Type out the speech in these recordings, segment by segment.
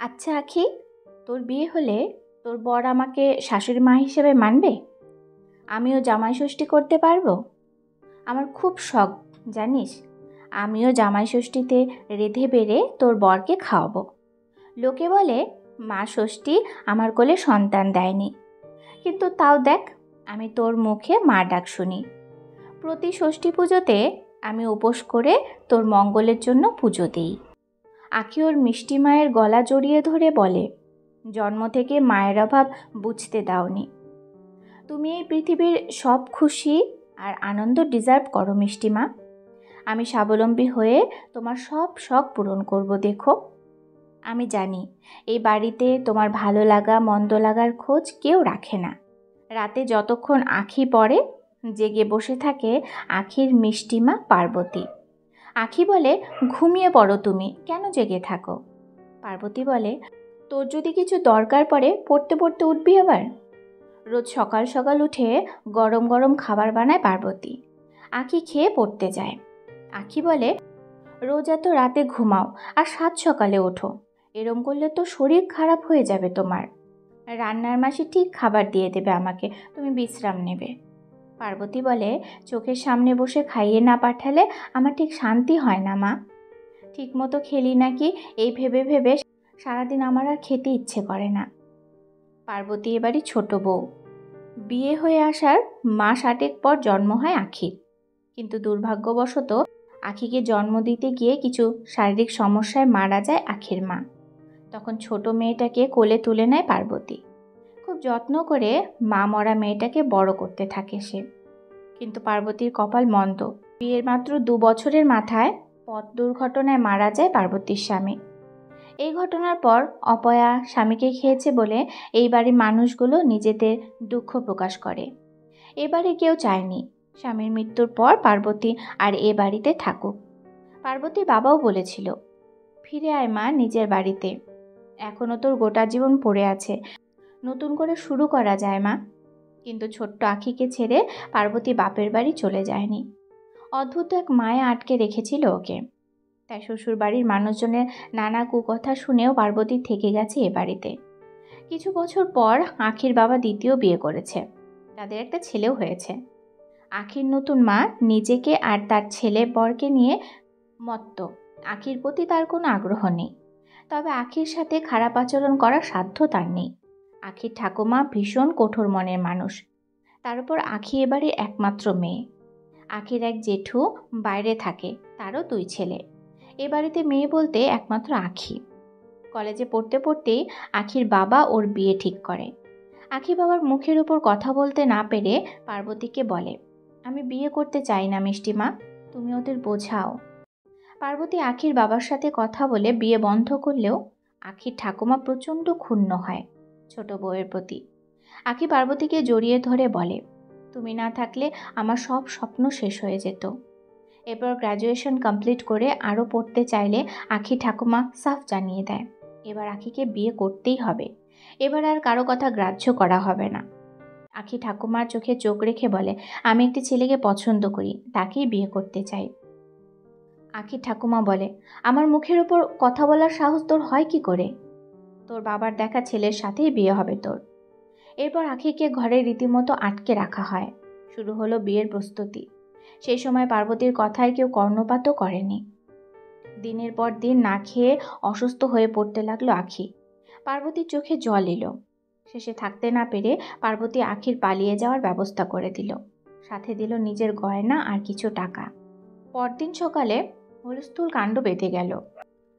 আচ্ছা আখি, তোর বিয়ে হলে তোর বর আমাকে শাশুড়ি মা হিসেবে মানবে? আমিও জামাই ষষ্ঠী করতে পারবো? আমার খুব শখ, জানিস। আমিও জামাই ষষ্ঠীতে রেঁধে বেড়ে তোর বরকে খাওয়াবো। লোকে বলে মা ষষ্ঠী আমার কোলে সন্তান দেয়নি, কিন্তু তাও দেখ, আমি তোর মুখে মা ডাক শুনি। প্রতি ষষ্ঠী পুজোতে আমি উপোস করে তোর মঙ্গলের জন্য পুজো দিই। আখি ওর মিষ্টি মায়ের গলা জড়িয়ে ধরে বলে, জন্ম থেকে মায়ের অভাব বুঝতে দাওনি। তুমি এই পৃথিবীর সব খুশি আর আনন্দ ডিজার্ভ করো মিষ্টি মা। আমি স্বাবলম্বী হয়ে তোমার সব শখ পূরণ করব। দেখো, আমি জানি এই বাড়িতে তোমার ভালো লাগা মন্দ লাগার খোঁজ কেউ রাখে না। রাতে যতক্ষণ আখি পড়ে জেগে বসে থাকে আখির মিষ্টি মা পার্বতী। আখি বলে, ঘুমিয়ে পড়ো, তুমি কেন জেগে থাকো? পার্বতী বলে, তোর যদি কিছু দরকার পড়ে পড়তে পড়তে উঠবি আবার। রোজ সকাল সকাল উঠে গরম গরম খাবার বানায় পার্বতী। আখি খেয়ে পড়তে যায়। আখি বলে, রোজ এত রাতে ঘুমাও আর সাত সকালে ওঠো, এরম করলে তো শরীর খারাপ হয়ে যাবে তোমার। রান্নার মাসি ঠিক খাবার দিয়ে দেবে আমাকে, তুমি বিশ্রাম নেবে। পার্বতী বলে, চোখের সামনে বসে খাইয়ে না পাঠালে আমার ঠিক শান্তি হয় না মা। ঠিক মতো খেলি নাকি এই ভেবে ভেবে সারাদিন আমার আর খেতে ইচ্ছে করে না। পার্বতী এবারই ছোট বউ। বিয়ে হয়ে আসার মাস 8 পর জন্ম হয় আখির। কিন্তু দুর্ভাগ্যবশত আখিকে জন্ম দিতে গিয়ে কিছু শারীরিক সমস্যায় মারা যায় আখির মা। তখন ছোট মেয়েটাকে কোলে তুলে নেয় পার্বতী। খুব যত্ন করে মা মরা মেয়েটাকে বড় করতে থাকে সে। কিন্তু পার্বতীর কপাল মন্দ। বিয়ের মাত্র 2 বছরের মাথায় পথ দুর্ঘটনায় মারা যায় পার্বতীর স্বামী। এই ঘটনার পর অপয়া স্বামীকে খেয়েছে বলে এই বাড়ির মানুষগুলো নিজেদের দুঃখ প্রকাশ করে। এবারে কেউ চায়নি স্বামীর মৃত্যুর পর পার্বতী আর এ বাড়িতে থাকুক। পার্বতীর বাবাও বলেছিল, ফিরে আয় মা নিজের বাড়িতে, এখনো তোর গোটা জীবন পড়ে আছে, নতুন করে শুরু করা যায় মা। কিন্তু ছোট্ট আখিকে ছেড়ে পার্বতী বাপের বাড়ি চলে যায়নি। অদ্ভুত এক মায়া আটকে রেখেছিল ওকে। তাই শ্বশুর বাড়ির মানুষজনের নানা কুকথা শুনেও পার্বতী থেকে গেছে এ বাড়িতে। কিছু বছর পর আখির বাবা দ্বিতীয় বিয়ে করেছে, তাদের একটা ছেলেও হয়েছে। আখির নতুন মা নিজেকে আর তার ছেলে বরকে নিয়ে মত্ত। আখির প্রতি তার কোনো আগ্রহ নেই, তবে আখির সাথে খারাপ আচরণ করার সাধ্য তার নেই। আখির ঠাকুমা ভীষণ কঠোর মনের মানুষ। তার উপর আখি এবারে একমাত্র মেয়ে। আখির এক জেঠু বাইরে থাকে, তারও 2 ছেলে। এ বাড়িতে মেয়ে বলতে একমাত্র আখি। কলেজে পড়তে পড়তেই আখির বাবা ওর বিয়ে ঠিক করে। আখি বাবার মুখের উপর কথা বলতে না পেরে পার্বতীকে বলে, আমি বিয়ে করতে চাই না মিষ্টি মা, তুমি ওদের বোঝাও। পার্বতী আখির বাবার সাথে কথা বলে বিয়ে বন্ধ করলেও আখির ঠাকুমা প্রচণ্ড ক্ষুণ্ণ হয় ছোট বউয়ের প্রতি। আখি পার্বতীকে জড়িয়ে ধরে বলে, তুমি না থাকলে আমার সব স্বপ্ন শেষ হয়ে যেত। এরপর গ্র্যাজুয়েশন কমপ্লিট করে আরও পড়তে চাইলে আখি ঠাকুমা সাফ জানিয়ে দেয়, এবার আখিকে বিয়ে করতেই হবে, এবার আর কারো কথা গ্রাহ্য করা হবে না। আখি ঠাকুমার চোখে চোখ রেখে বলে, আমি একটি ছেলেকে পছন্দ করি, তাকেই বিয়ে করতে চাই। আখি ঠাকুমা বলে, আমার মুখের ওপর কথা বলার সাহস তোর হয় কি করে? তোর বাবার দেখা ছেলের সাথেই বিয়ে হবে তোর। এরপর আখিকে ঘরে রীতিমতো আটকে রাখা হয়। শুরু হলো বিয়ের প্রস্তুতি। সেই সময় পার্বতীর কথায় কেউ কর্ণপাতও করেনি। দিনের পর দিন না খেয়ে অসুস্থ হয়ে পড়তে লাগলো আখি। পার্বতীর চোখে জল এলো। শেষে থাকতে না পেরে পার্বতী আখির পালিয়ে যাওয়ার ব্যবস্থা করে দিল, সাথে দিল নিজের গয়না আর কিছু টাকা। পরদিন সকালে হুলস্থুল কাণ্ড বেঁধে গেল।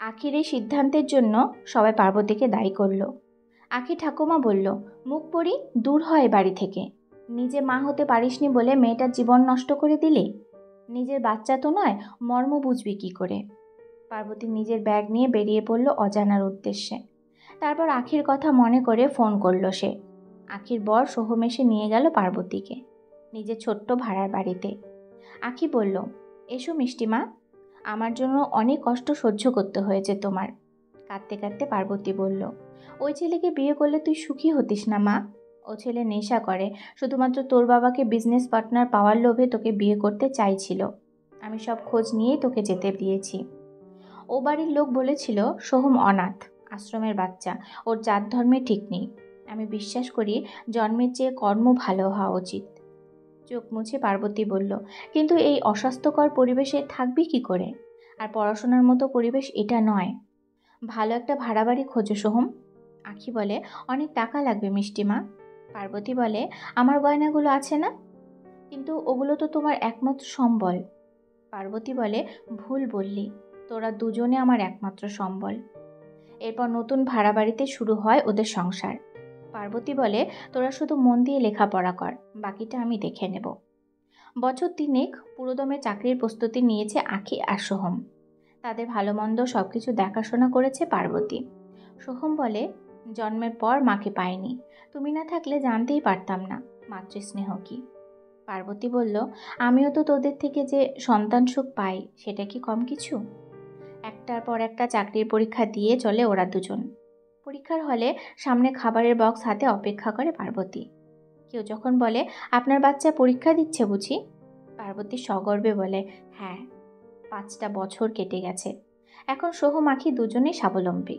আখির এই সিদ্ধান্তের জন্য সবাই পার্বতীকে দায়ী করল। আখি ঠাকুমা বলল, মুখ পড়ি, দূর হয় বাড়ি থেকে। নিজে মা হতে পারিসনি বলে মেয়েটার জীবন নষ্ট করে দিলে। নিজের বাচ্চা তো নয়, মর্ম বুঝবি কি করে? পার্বতী নিজের ব্যাগ নিয়ে বেরিয়ে পড়ল অজানার উদ্দেশ্যে। তারপর আখির কথা মনে করে ফোন করলো সে। আখির বর সোহম এসে নিয়ে গেল পার্বতীকে নিজের ছোট্ট ভাড়ার বাড়িতে। আখি বলল, এসো মিষ্টিমা, আমার জন্য অনেক কষ্ট সহ্য করতে হয়েছে তোমার। কাঁদতে কাঁদতে পার্বতী বলল, ওই ছেলেকে বিয়ে করলে তুই সুখী হতিস না মা। ও ছেলে নেশা করে, শুধুমাত্র তোর বাবাকে বিজনেস পার্টনার পাওয়ার লোভে তোকে বিয়ে করতে চাইছিল। আমি সব খোঁজ নিয়েই তোকে যেতে দিয়েছি। ও বাড়ির লোক বলেছিল সোহম অনাথ, আশ্রমের বাচ্চা, ওর জাত ধর্মে ঠিক নেই। আমি বিশ্বাস করি জন্মের চেয়ে কর্ম ভালো হওয়া উচিত। চোখ মুছে পার্বতী বলল, কিন্তু এই অস্বাস্থ্যকর পরিবেশে থাকবি কি করে? আর পড়াশোনার মতো পরিবেশ এটা নয়। ভালো একটা ভাড়া বাড়ি খোঁজো সোহম। আখি বলে, অনেক টাকা লাগবে মিষ্টিমা। পার্বতী বলে, আমার গয়নাগুলো আছে না? কিন্তু ওগুলো তো তোমার একমাত্র সম্বল। পার্বতী বলে, ভুল বললি, তোরা দুজনে আমার একমাত্র সম্বল। এরপর নতুন ভাড়া বাড়িতে শুরু হয় ওদের সংসার। পার্বতী বলে, তোরা শুধু মন দিয়ে লেখাপড়া কর, বাকিটা আমি দেখে নেব। বছর তিনেক পুরোদমে চাকরির প্রস্তুতি নিয়েছে আখি আর সোহম। তাদের ভালো মন্দ সব কিছু দেখাশোনা করেছে পার্বতী। সোহম বলে, জন্মের পর মাকে পাইনি, তুমি না থাকলে জানতেই পারতাম না মাতৃস্নেহ কি। পার্বতী বলল, আমিও তো তোদের থেকে যে সন্তান সুখ পাই, সেটা কি কম কিছু? একটার পর একটা চাকরির পরীক্ষা দিয়ে চলে ওরা দুজন। পরীক্ষার হলে সামনে খাবারের বক্স হাতে অপেক্ষা করে পার্বতী। কেউ যখন বলে, আপনার বাচ্চা পরীক্ষা দিচ্ছে বুঝি? পার্বতী সগর্বে বলে, হ্যাঁ, 5টা বছর কেটে গেছে। এখন সোহম আখি দুজনেই স্বাবলম্বী।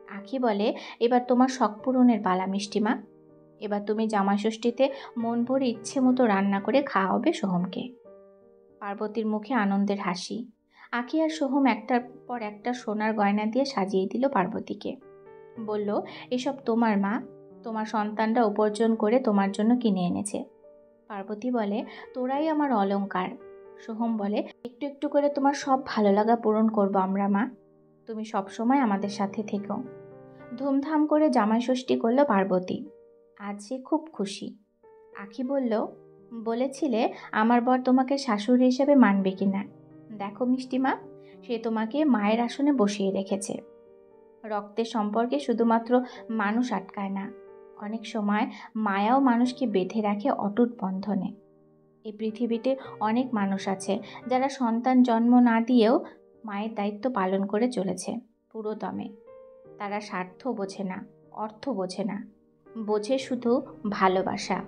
আখি বলে, এবার তোমার শখ পূরণের পালা মিষ্টিমা। এবার তুমি জামাই ষষ্ঠীতে মন ভরে ইচ্ছে মতো রান্না করে খাওয়াবে সোহমকে। পার্বতীর মুখে আনন্দের হাসি। আখি আর সোহম একটার পর একটা সোনার গয়না দিয়ে সাজিয়ে দিল পার্বতীকে। বলল, এসব তোমার মা, তোমার সন্তানরা উপার্জন করে তোমার জন্য কিনে এনেছে। পার্বতী বলে, তোরাই আমার অলংকার। সোহম বলে, একটু একটু করে তোমার সব ভালো লাগা পূরণ করবো আমরা মা, তুমি সবসময় আমাদের সাথে থেকো। ধুমধাম করে জামাই ষষ্ঠী করল পার্বতী। আজ সে খুব খুশি। আখি বলল, বলেছিলে আমার বর তোমাকে শাশুড়ি হিসেবে মানবে কিনা। দেখো মিষ্টিমা, সে তোমাকে মায়ের আসনে বসিয়ে রেখেছে। রক্তের সম্পর্কে শুধুমাত্র মানুষ আটকায় না, অনেক সময় মায়াও মানুষকে বেঁধে রাখে অটুট বন্ধনে। এই পৃথিবীতে অনেক মানুষ আছে যারা সন্তান জন্ম না দিয়েও মায়ের দায়িত্ব পালন করে চলেছে পুরো দমে। তারা স্বার্থ বোঝে না, অর্থ বোঝে না, বোঝে শুধু ভালোবাসা।